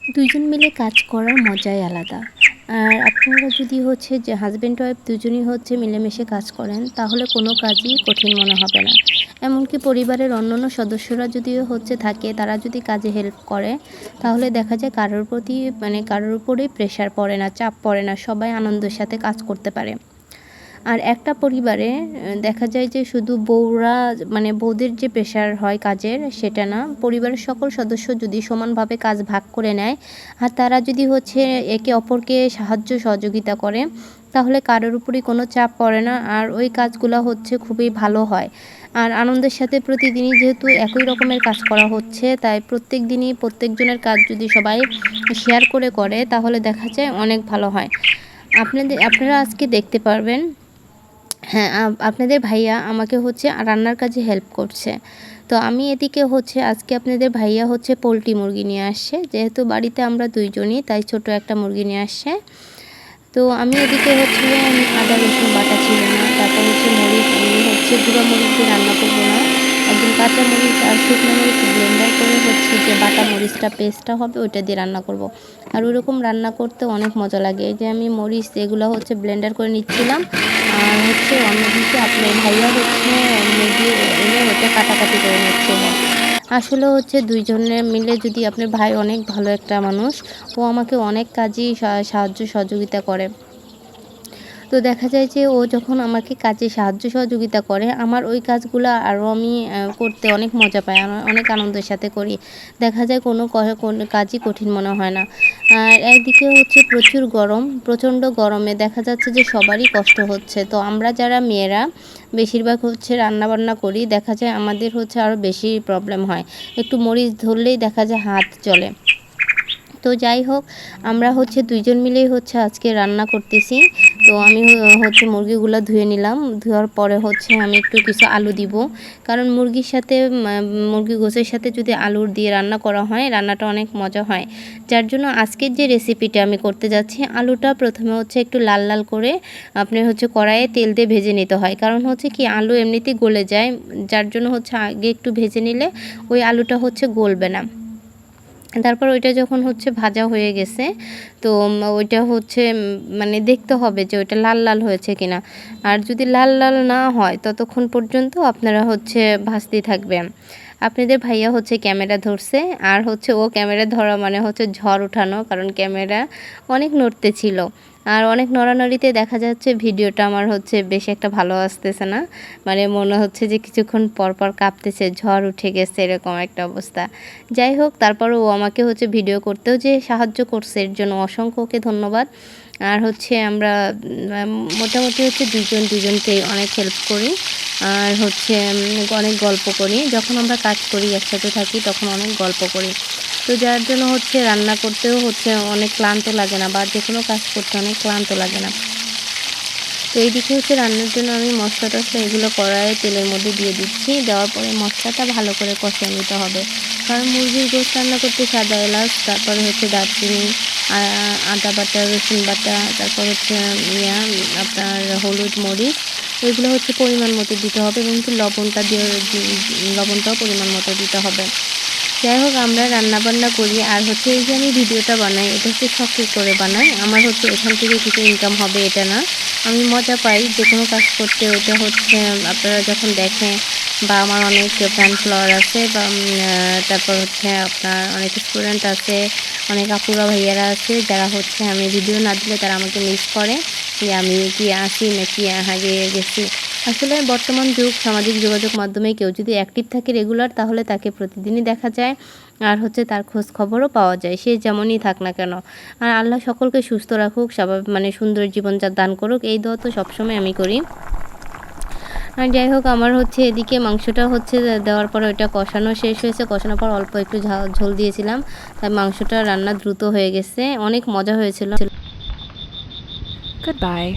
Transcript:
দুইজন মিলে কাজ করার মজাই আলাদা। আর আপনারা যদি হচ্ছে যে হাসব্যান্ড ওয়াইফ দুজনই হচ্ছে মিলেমিশে কাজ করেন তাহলে কোনো কাজই কঠিন মনে হবে না। এমনকি পরিবারের অন্যান্য সদস্যরা যদিও হচ্ছে থাকে তারা যদি কাজে হেল্প করে তাহলে দেখা যায় কারোর প্রতি কারোর উপরেই প্রেশার পড়ে না, চাপ পড়ে না, সবাই আনন্দের সাথে কাজ করতে পারে। আর একটা পরিবারে দেখা যায় যে শুধু বউরা বউদের যে প্রেশার হয় কাজের সেটা না, পরিবারের সকল সদস্য যদি সমানভাবে কাজ ভাগ করে নেয় আর তারা যদি হচ্ছে একে অপরকে সাহায্য সহযোগিতা করে তাহলে কারোর উপরই কোনো চাপ পড়ে না আর ওই কাজগুলো হচ্ছে খুবই ভালো হয়। আর আনন্দের সাথে প্রতিদিনই যেহেতু একই রকমের কাজ করা হচ্ছে তাই প্রত্যেক দিনই প্রত্যেকজনের কাজ যদি সবাই শেয়ার করে তাহলে দেখা যায় অনেক ভালো হয়। আপনারা আজকে দেখতে পারবেন, হ্যাঁ, আপনাদের ভাইয়া আমাকে হচ্ছে রান্নার কাজে হেল্প করছে। তো আমি এদিকে হচ্ছে আজকে আপনাদের ভাইয়া হচ্ছে পোলট্রি মুরগি নিয়ে আসছে। যেহেতু বাড়িতে আমরা দুইজনই তাই ছোট একটা মুরগি নিয়ে আসছে। তো আমি এদিকে হচ্ছে আদা রসুন বাটা ছিল না, তারপর হচ্ছে মরিচ, আমি হচ্ছে গুঁড়া মরিচ দিয়ে রান্না করবো না, একদম কাঁচা মরিচ আর শুকনো মরিচ ব্লেন্ডার করে হচ্ছে যে বাটা মরিচটা পেস্টটা হবে ওইটা দিয়ে রান্না করব। আর ওইরকম রান্না করতে অনেক মজা লাগে। এই যে আমি মরিচ এগুলো হচ্ছে ব্লেন্ডার করে নিচ্ছিলাম আর হচ্ছে অন্যদিকে আপনার ভাইয়া হচ্ছে মুরগি এনে ওটা কাটাকাটি করে নিচ্ছিল। আসলে হচ্ছে দুইজনে মিলে যদি আপনার ভাই অনেক ভালো একটা মানুষ, ও আমাকে অনেক কাজেই সাহায্য সহযোগিতা করে। তো দেখা যায় যে ও যখন আমাকে কাজে সাহায্য সহযোগিতা করে আমার ওই কাজগুলো আরও আমি করতে অনেক মজা পাই, আমি অনেক আনন্দের সাথে করি। দেখা যায় কোনো কাজই কঠিন মনে হয় না। আর একদিকে হচ্ছে প্রচুর গরম, প্রচণ্ড গরমে দেখা যাচ্ছে যে সবারই কষ্ট হচ্ছে। তো আমরা যারা মেয়েরা বেশিরভাগ হচ্ছে রান্নাবান্না করি, দেখা যায় আমাদের হচ্ছে আরও বেশি প্রবলেম হয়। একটু মরিচ ধরলেই দেখা যায় হাত জ্বলে। তো যাই হোক, আমরা হচ্ছে দুইজন মিলেই হচ্ছে আজকে রান্না করতেছি। তো আমি হচ্ছে মুরগিগুলো ধুয়ে নিলাম, ধোয়ার পরে হচ্ছে আমি একটু কিছু আলু দিব, কারণ মুরগির সাথে মুরগি গোশের সাথে যদি আলুর দিয়ে রান্না করা হয় রান্নাটা অনেক মজা হয়। যার জন্য আজকের যে রেসিপিটা আমি করতে যাচ্ছি, আলুটা প্রথমে হচ্ছে একটু লাল লাল করে আপনি হচ্ছে কড়াইয়ে তেল দিয়ে ভেজে নিতে হয়, কারণ হচ্ছে কি আলু এমনিতেই গলে যায়, যার জন্য হচ্ছে আগে একটু ভেজে নিলে ওই আলুটা হচ্ছে গলবে না। তারপর ওইটা যখন হচ্ছে ভাজা হয়ে গেছে তো ওইটা হচ্ছে দেখতে হবে যে ওইটা লাল লাল হয়েছে কিনা। আর যদি লাল লাল না হয় ততক্ষণ পর্যন্ত আপনারা হচ্ছে ভাজতেই থাকবেন। আপনাদের ভাইয়া হচ্ছে ক্যামেরা ধরছে আর হচ্ছে ও ক্যামেরা ধরা মানে হচ্ছে ঝড় উঠানো, কারণ ক্যামেরা অনেক নড়তে ছিল আর অনেক নড়ানড়িতে দেখা যাচ্ছে ভিডিওটা আমার হচ্ছে বেশ একটা ভালো আসতেছে না, মনে হচ্ছে যে কিছুক্ষণ পর পর কাঁপতেছে, ঝড় উঠে গেছে এরকম একটা অবস্থা। যাই হোক, তারপরও ও আমাকে হচ্ছে ভিডিও করতেও যে সাহায্য করছে এর জন্য অসংখ্য ওকে ধন্যবাদ। আর হচ্ছে আমরা মোটামুটি হচ্ছে দুজনকেই অনেক হেল্প করি আর হচ্ছে অনেক গল্প করি। যখন আমরা কাজ করি একসাথে থাকি তখন অনেক গল্প করি। তো যার জন্য হচ্ছে রান্না করতেও হচ্ছে অনেক ক্লান্ত লাগে না, বা যে কোনো কাজ করতে অনেক ক্লান্ত লাগে না। তো এইদিকে হচ্ছে রান্নার জন্য আমি মশলা টশলা এগুলো কড়াইয়ে তেলের মধ্যে দিয়ে দিচ্ছি, দেওয়ার পরে মশলাটা ভালো করে কষিয়ে নিতে হবে, কারণ মুরগির গোশত রান্না করতে সাদা এলাচ, তারপরে হচ্ছে দারচিনি, আদা বাটা, রসুন বাটা, তারপর হচ্ছে আপনার হলুদ মরিচ, ওইগুলো হচ্ছে পরিমাণ মতো দিতে হবে এবং লবণটাও পরিমাণ মতো দিতে হবে। যাই হোক, আমরা রান্নাবান্না করি আর হচ্ছে এই যে আমি ভিডিওটা বানাই এটা হচ্ছে শখ করে বানাই, আমার হচ্ছে এখান থেকে কিছু ইনকাম হবে এটা না, আমি মজা পাই যে কোনো কাজ করতে। ওইটা হচ্ছে আপনারা যখন দেখেন বা আমার অনেক ফ্যান ফলোয়ার আছে বা তারপর হচ্ছে আপনার অনেক স্টুডেন্ট আছে, অনেক আপুরা ভাইয়ারা আছে যারা হচ্ছে আমি ভিডিও না দিলে তারা আমাকে মিস করে যে আমি কি আসি নাকি হারিয়ে গেছি। আসলে বর্তমান যুগ, সামাজিক যোগাযোগ মাধ্যমে কেউ যদি অ্যাক্টিভ থাকে রেগুলার তাহলে তাকে প্রতিদিনই দেখা যায় আর হচ্ছে তার খোঁজ খবরও পাওয়া যায়, সে যেমনই থাক না কেন। আর আল্লাহ সকলকে সুস্থ রাখুক, স্বাভাবিক সুন্দর জীবন যা দান করুক, এই দোয়া তো সবসময় আমি করি। আর যাই হোক, আমার হচ্ছে এদিকে মাংসটা হচ্ছে দেওয়ার পরে ওইটা কষানো শেষ হয়েছে, কষানোর পর অল্প একটু ঝোল দিয়েছিলাম, তাই মাংসটা রান্না দ্রুত হয়ে গেছে, অনেক মজা হয়েছিল। Goodbye.